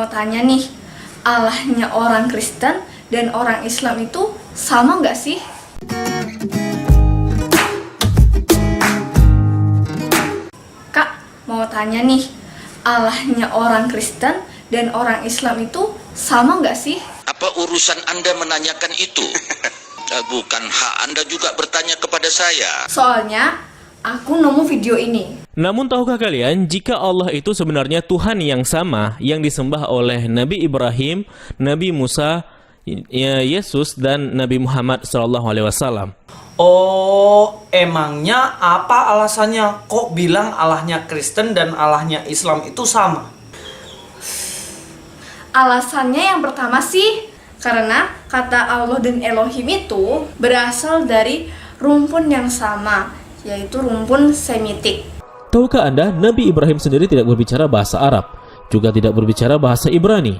mau tanya nih, Allahnya orang Kristen dan orang Islam itu sama nggak sih? Kak, mau tanya nih, Allahnya orang Kristen dan orang Islam itu sama nggak sih? Apa urusan Anda menanyakan itu? Bukan hak Anda juga bertanya kepada saya. Soalnya aku nemu video ini. Namun tahukah kalian jika Allah itu sebenarnya Tuhan yang sama yang disembah oleh Nabi Ibrahim, Nabi Musa, Yesus dan Nabi Muhammad SAW? Oh, emangnya apa alasannya kok bilang Allahnya Kristen dan Allahnya Islam itu sama? Alasannya yang pertama sih, karena kata Allah dan Elohim itu berasal dari rumpun yang sama, yaitu rumpun Semitik. Tahukah Anda, Nabi Ibrahim sendiri tidak berbicara bahasa Arab, juga tidak berbicara bahasa Ibrani.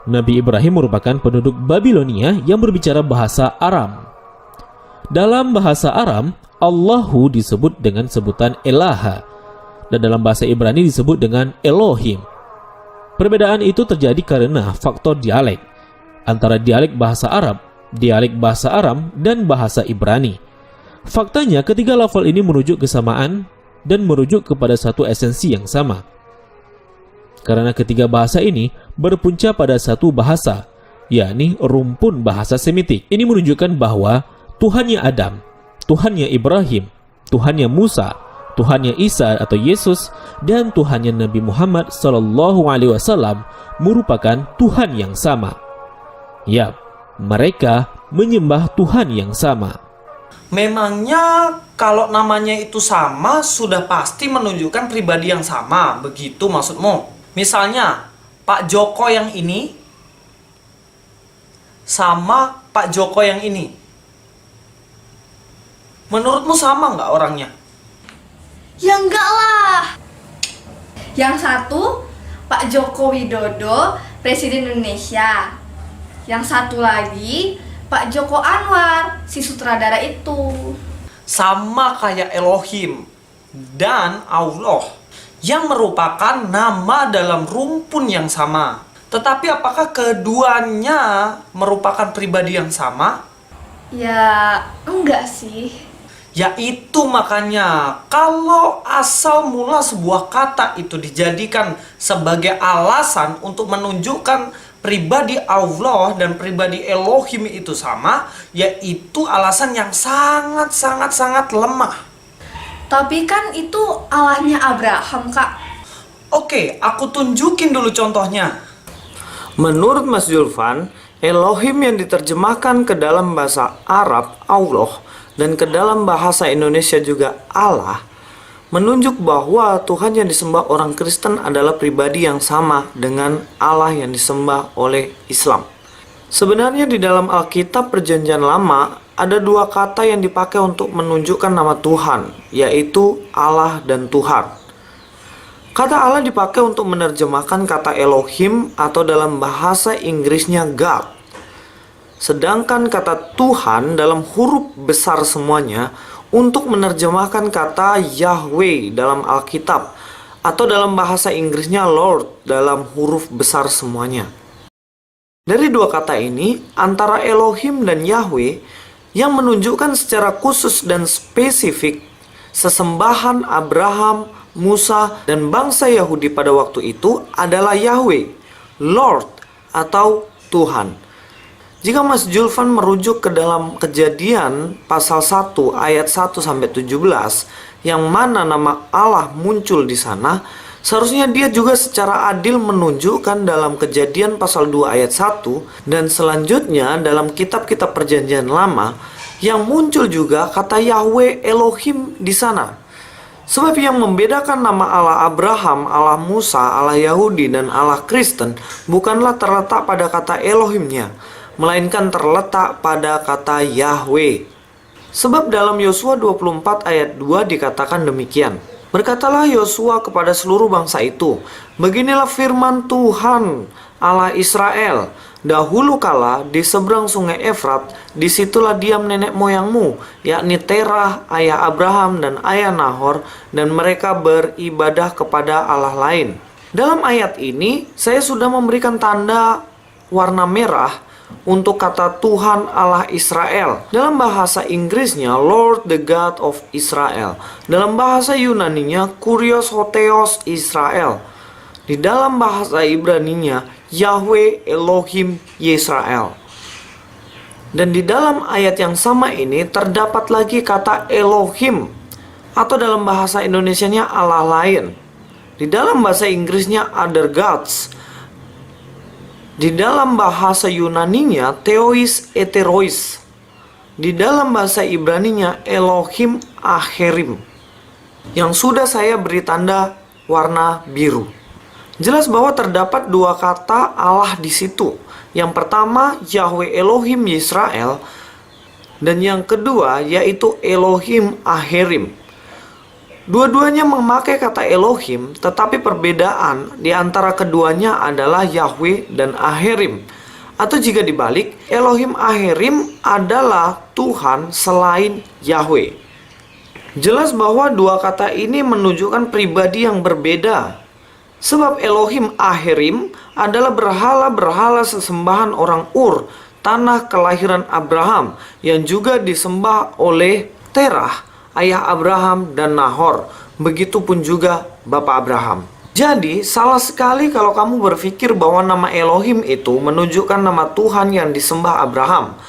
Nabi Ibrahim merupakan penduduk Babilonia yang berbicara bahasa Aram. Dalam bahasa Aram, Allahu disebut dengan sebutan Elaha, dan dalam bahasa Ibrani disebut dengan Elohim. Perbedaan itu terjadi karena faktor dialek antara dialek bahasa Arab, dialek bahasa Aram, dan bahasa Ibrani. Faktanya, ketiga lafal ini merujuk kesamaan dan merujuk kepada satu esensi yang sama. Karena ketiga bahasa ini berpunca pada satu bahasa, yakni rumpun bahasa Semitik. Ini menunjukkan bahwa Tuhannya Adam, Tuhannya Ibrahim, Tuhannya Musa, Tuhannya Isa atau Yesus, dan Tuhannya Nabi Muhammad SAW merupakan Tuhan yang sama. Yap, mereka menyembah Tuhan yang sama. Memangnya kalau namanya itu sama sudah pasti menunjukkan pribadi yang sama, begitu maksudmu? Misalnya Pak Joko yang ini sama Pak Joko yang ini. Menurutmu sama nggak orangnya? Ya enggak lah. Yang satu Pak Joko Widodo, Presiden Indonesia. Yang satu lagi Pak Joko Anwar, si sutradara itu. Sama kayak Elohim dan Allah yang merupakan nama dalam rumpun yang sama. Tetapi apakah keduanya merupakan pribadi yang sama? Ya enggak sih. Yaitu makanya kalau asal mula sebuah kata itu dijadikan sebagai alasan untuk menunjukkan pribadi Allah dan pribadi Elohim itu sama, yaitu alasan yang sangat lemah. Tapi kan itu Allahnya Abraham, Kak. Oke, aku tunjukin dulu contohnya. Menurut Mas Julfan, Elohim yang diterjemahkan ke dalam bahasa Arab Allah dan ke dalam bahasa Indonesia juga Allah, menunjuk bahwa Tuhan yang disembah orang Kristen adalah pribadi yang sama dengan Allah yang disembah oleh Islam. Sebenarnya di dalam Alkitab Perjanjian Lama ada dua kata yang dipakai untuk menunjukkan nama Tuhan, yaitu Allah dan Tuhan. Kata Allah dipakai untuk menerjemahkan kata Elohim atau dalam bahasa Inggrisnya God. Sedangkan kata Tuhan dalam huruf besar semuanya untuk menerjemahkan kata Yahweh dalam Alkitab atau dalam bahasa Inggrisnya Lord dalam huruf besar semuanya. Dari dua kata ini, antara Elohim dan Yahweh yang menunjukkan secara khusus dan spesifik sesembahan Abraham, Musa, dan bangsa Yahudi pada waktu itu adalah Yahweh, Lord atau Tuhan. Jika Mas Julfan merujuk ke dalam Kejadian pasal 1 ayat 1-17 yang mana nama Allah muncul di sana, seharusnya dia juga secara adil menunjukkan dalam Kejadian pasal 2 ayat 1 dan selanjutnya dalam kitab-kitab Perjanjian Lama yang muncul juga kata Yahweh Elohim di sana. Sebab yang membedakan nama Allah Abraham, Allah Musa, Allah Yahudi, dan Allah Kristen bukanlah terletak pada kata Elohimnya, melainkan terletak pada kata Yahweh. Sebab dalam Yosua 24 ayat 2 dikatakan demikian. Berkatalah Yosua kepada seluruh bangsa itu, beginilah firman Tuhan Allah Israel, dahulu kala di seberang sungai Efrat, disitulah diam nenek moyangmu, yakni Terah, ayah Abraham dan ayah Nahor, dan mereka beribadah kepada Allah lain. Dalam ayat ini, saya sudah memberikan tanda warna merah untuk kata Tuhan Allah Israel. Dalam bahasa Inggrisnya, Lord the God of Israel. Dalam bahasa Yunaninya, Kurios Hotheos Israel. Di dalam bahasa Ibraninya, Yahweh Elohim Yisrael. Dan di dalam ayat yang sama ini, terdapat lagi kata Elohim. Atau dalam bahasa Indonesianya, Allah lain. Di dalam bahasa Inggrisnya other gods. Di dalam bahasa Yunaninya theois eterois. Di dalam bahasa Ibraninya Elohim Acherim. Yang sudah saya beri tanda warna biru. Jelas bahwa terdapat dua kata Allah di situ. Yang pertama Yahweh Elohim Yisrael, dan yang kedua yaitu Elohim Acherim. Dua-duanya memakai kata Elohim, tetapi perbedaan di antara keduanya adalah Yahweh dan Acherim. Atau jika dibalik, Elohim Acherim adalah Tuhan selain Yahweh. Jelas bahwa dua kata ini menunjukkan pribadi yang berbeda. Sebab Elohim Acherim adalah berhala-berhala sesembahan orang Ur, tanah kelahiran Abraham, yang juga disembah oleh Terah, ayah Abraham dan Nahor. Begitupun juga Bapak Abraham. Jadi salah sekali kalau kamu berpikir bahwa nama Elohim itu menunjukkan nama Tuhan yang disembah Abraham.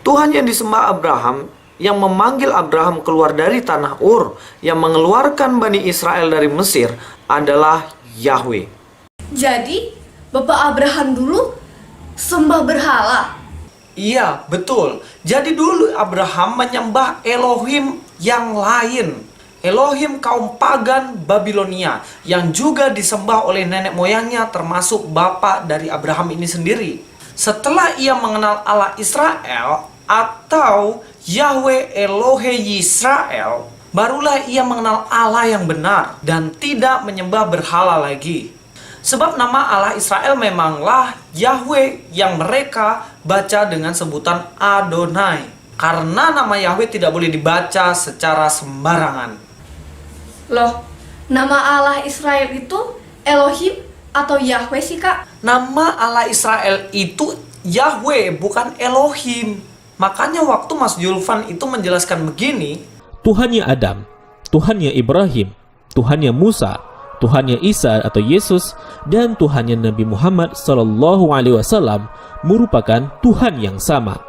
Tuhan yang disembah Abraham, yang memanggil Abraham keluar dari tanah Ur, yang mengeluarkan Bani Israel dari Mesir, adalah Yahweh. Jadi, Bapak Abraham dulu sembah berhala. Iya, betul. Jadi dulu Abraham menyembah Elohim yang lain. Elohim kaum pagan Babilonia yang juga disembah oleh nenek moyangnya, termasuk bapak dari Abraham ini sendiri. Setelah ia mengenal Allah Israel atau Yahweh Elohe Yisrael, barulah ia mengenal Allah yang benar dan tidak menyembah berhala lagi. Sebab nama Allah Israel memanglah Yahweh yang mereka baca dengan sebutan Adonai. Karena nama Yahweh tidak boleh dibaca secara sembarangan. Loh, nama Allah Israel itu Elohim atau Yahweh sih, Kak? Nama Allah Israel itu Yahweh, bukan Elohim. Makanya waktu Mas Julfan itu menjelaskan begini, Tuhannya Adam, Tuhannya Ibrahim, Tuhannya Musa, Tuhannya Isa atau Yesus, dan Tuhannya Nabi Muhammad SAW merupakan Tuhan yang sama.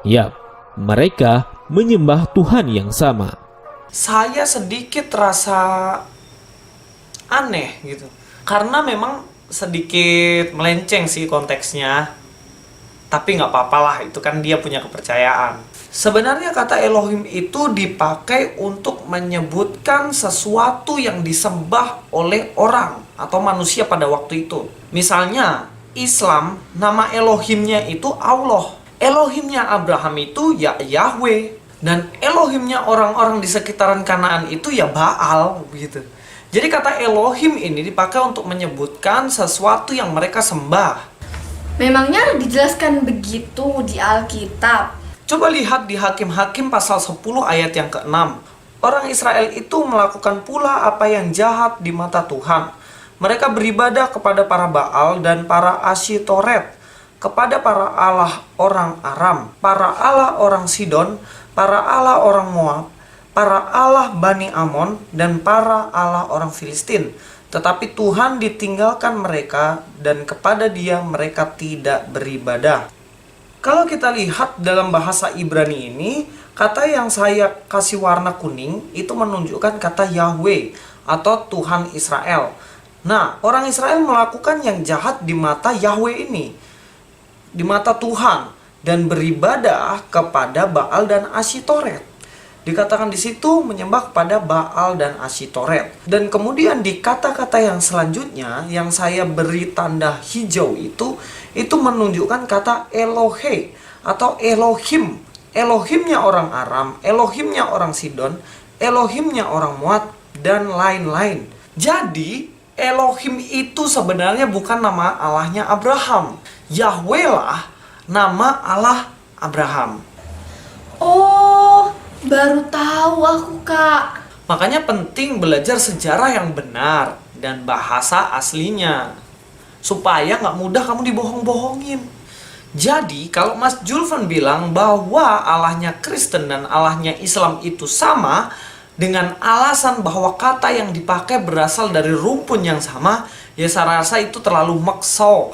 Yap, mereka menyembah Tuhan yang sama. saya sedikit rasa aneh gitu. Karena memang sedikit melenceng sih konteksnya. Tapi nggak apa-apa lah, itu kan dia punya kepercayaan. Sebenarnya kata Elohim itu dipakai untuk menyebutkan sesuatu yang disembah oleh orang atau manusia pada waktu itu. Misalnya, Islam, nama Elohimnya itu Allah. Elohimnya Abraham itu ya Yahweh. Dan Elohimnya orang-orang di sekitaran Kanaan itu ya Baal, begitu. Jadi kata Elohim ini dipakai untuk menyebutkan sesuatu yang mereka sembah. Memangnya dijelaskan begitu di Alkitab? Coba lihat di Hakim-Hakim pasal 10 ayat yang ke-6. Orang Israel itu melakukan pula apa yang jahat di mata Tuhan. Mereka beribadah kepada para Baal dan para Asyitoret, kepada para allah orang Aram, para allah orang Sidon, para allah orang Moab, para allah Bani Amon, dan para allah orang Filistin. Tetapi Tuhan ditinggalkan mereka, dan kepada Dia mereka tidak beribadah. Kalau kita lihat dalam bahasa Ibrani ini, kata yang saya kasih warna kuning itu menunjukkan kata Yahweh atau Tuhan Israel. Nah, orang Israel melakukan yang jahat di mata Yahweh ini, di mata Tuhan, dan beribadah kepada Baal dan Asyitoret. Dikatakan di situ menyembah kepada Baal dan Asyitoret. Dan kemudian di kata-kata yang selanjutnya yang saya beri tanda hijau itu menunjukkan kata Elohe atau Elohim. Elohimnya orang Aram, Elohimnya orang Sidon, Elohimnya orang Moab, dan lain-lain. Jadi Elohim itu sebenarnya bukan nama Allahnya Abraham. Yahweh lah nama Allah Abraham. Oh, baru tahu aku, Kak. Makanya penting belajar sejarah yang benar. dan bahasa aslinya. Supaya nggak mudah kamu dibohong-bohongin. Jadi kalau Mas Julvan bilang bahwa Allahnya Kristen dan Allahnya Islam itu sama, dengan alasan bahwa kata yang dipakai berasal dari rumpun yang sama, ya saya rasa itu terlalu makso.